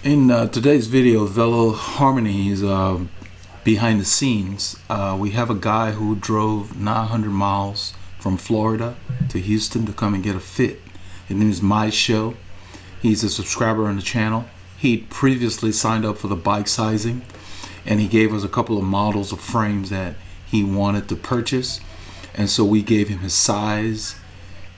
In today's video, Veloharmony is behind the scenes. We have a guy who drove 900 miles from Florida to Houston to come and get a fit. His name is My Show. He's a subscriber on the channel. He previously signed up for the bike sizing, and he gave us a couple of models of frames that he wanted to purchase. And so we gave him his size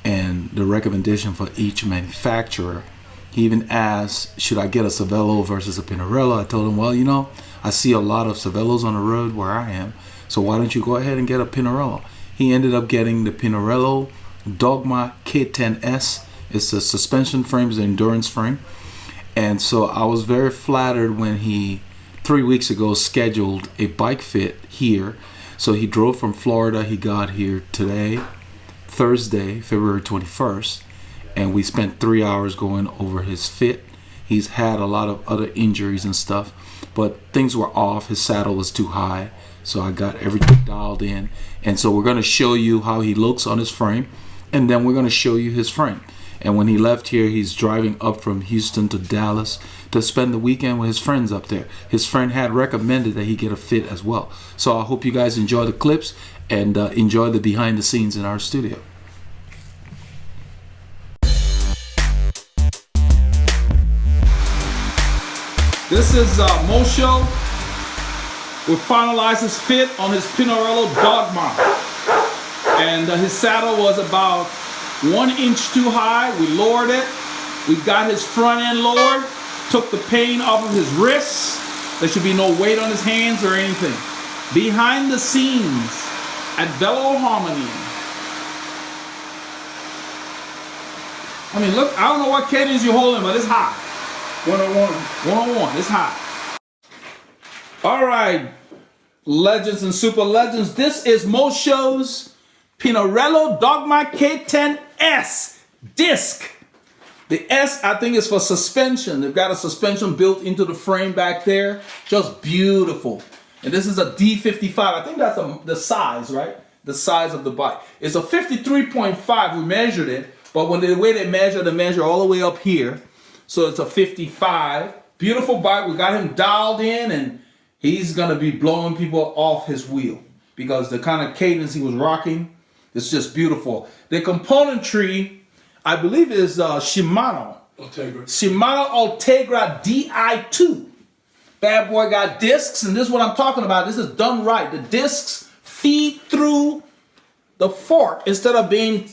and the recommendation for each manufacturer. He even asked, should I get a Cervelo versus a Pinarello? I told him, well, you know, I see a lot of Cervelos on the road where I am, so why don't you go ahead and get a Pinarello? He ended up getting the Pinarello Dogma K10S. It's a suspension frame, it's an endurance frame. And so I was very flattered when he, 3 weeks ago, scheduled a bike fit here. So he drove from Florida. He got here today, Thursday, February 21st. And we spent 3 hours going over his fit. He's had a lot of other injuries and stuff, but things were off. His saddle was too high, so I got everything dialed in. And so we're going to show you how he looks on his frame, and then we're going to show you his frame. And when he left here, he's driving up from Houston to Dallas to spend the weekend with his friends up there. His friend had recommended that he get a fit as well. So I hope you guys enjoy the clips and enjoy the behind the scenes in our studio. This is Mosho. We finalized his fit on his Pinarello Dogma. And his saddle was about 1 inch too high. We lowered it. We got his front end lowered. Took the pain off of his wrists. There should be no weight on his hands or anything. Behind the scenes at Veloharmony. I mean, look, I don't know what cadence you're holding, but it's high. 101. 101. It's hot. All right, legends and super legends. This is Mosho's Pinarello Dogma K10S disc. The S, I think, is for suspension. They've got a suspension built into the frame back there. Just beautiful. And this is a D55. I think that's the size, right? The size of the bike. It's a 53.5. We measured it, but when the way they measure all the way up here. So it's a 55. Beautiful bike. We got him dialed in, and he's going to be blowing people off his wheel because the kind of cadence he was rocking is just beautiful. The componentry, I believe, is Shimano. Ultegra. Shimano Ultegra Di2. Bad boy got discs, and this is what I'm talking about. This is done right. The discs feed through the fork instead of being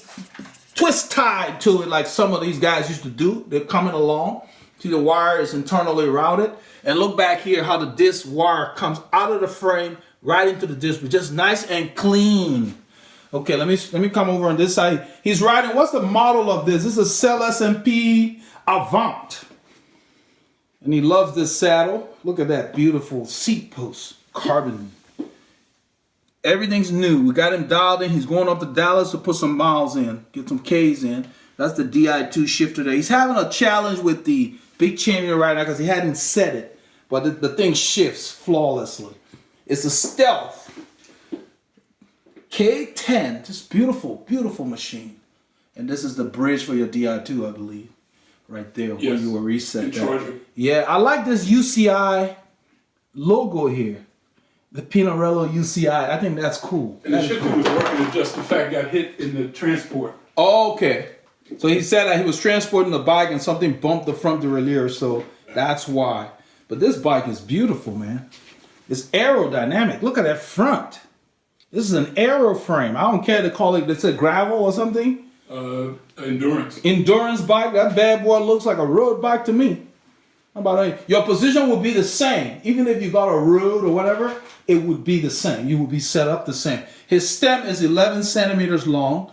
twist tied to it like some of these guys used to do. They're coming along. See, the wire is internally routed. And look back here how the disc wire comes out of the frame right into the disc, but just nice and clean. Okay, let me come over on this side. He's riding, what's the model of this? This is a Cell SMP Avant. And he loves this saddle. Look at that beautiful seat post, carbon. Everything's new. We got him dialed in. He's going up to Dallas to put some miles in, get some Ks in. That's the Di2 shifter there. He's having a challenge with the big champion right now because he hadn't set it. But the thing shifts flawlessly. It's a Stealth K10. Just beautiful, beautiful machine. And this is the bridge for your Di2, I believe. Right there, yes, where you will reset that. Yeah, I like this UCI logo here. The Pinarello UCI, I think that's cool. And the shifter was working, it just the fact got hit in the transport. Oh, okay. So he said that he was transporting the bike and something bumped the front derailleur, so that's why. But this bike is beautiful, man. It's aerodynamic. Look at that front. This is an aero frame. I don't care to call it, it's a gravel or something. Endurance. Endurance bike. That bad boy looks like a road bike to me. How about that? Your position would be the same. Even if you got a road or whatever, it would be the same. You would be set up the same. His stem is 11 centimeters long.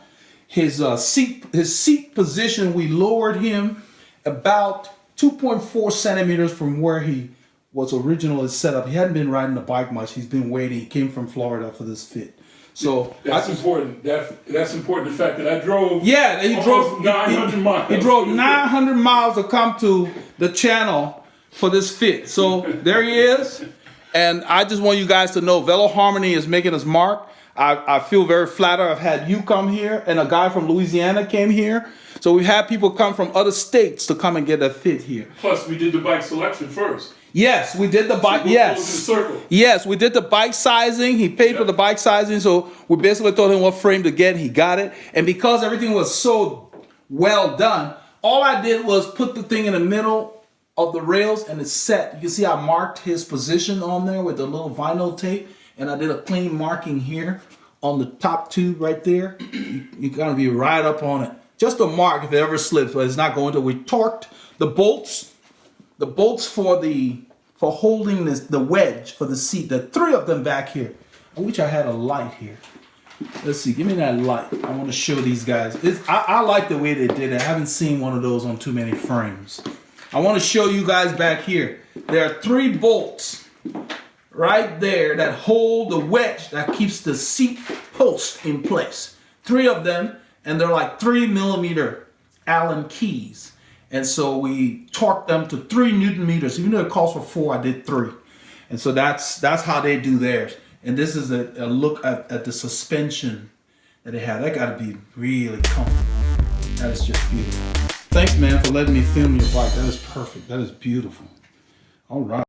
His seat position, we lowered him about 2.4 centimeters from where he was originally set up. He hadn't been riding the bike much. He's been waiting. He came from Florida for this fit. So that's important. That's important. The fact that I drove. Yeah, he drove 900 miles. He drove 900 miles to come to the channel for this fit. So there he is. And I just want you guys to know Veloharmony is making his mark. I feel very flattered. I've had you come here, and a guy from Louisiana came here. So we've had people come from other states to come and get a fit here. Plus, we did the bike selection first. Yes, we did the bike. So we're Yes, closing the circle. yes, we did the bike sizing. He paid for the bike sizing, so we basically told him what frame to get. He got it, and because everything was so well done, all I did was put the thing in the middle of the rails, and it's set. You can see I marked his position on there with the little vinyl tape, and I did a clean marking here on the top tube right there. You're gonna be right up on it. Just a mark if it ever slips, but it's not going to. We torqued the bolts for holding the wedge for the seat. There are 3 of them back here. I wish I had a light here. Let's see, give me that light. I want to show these guys. I like the way they did it. I haven't seen one of those on too many frames. I want to show you guys back here. There are 3 bolts right there that hold the wedge that keeps the seat post in place. 3 of them, and they're like 3mm Allen keys. And so we torqued them to 3 Newton meters. Even though it calls for 4, I did 3. And so that's how they do theirs. And this is a look at the suspension that they have. That got to be really comfortable. That is just beautiful. Thanks, man, for letting me film your bike. That is perfect. That is beautiful. All right.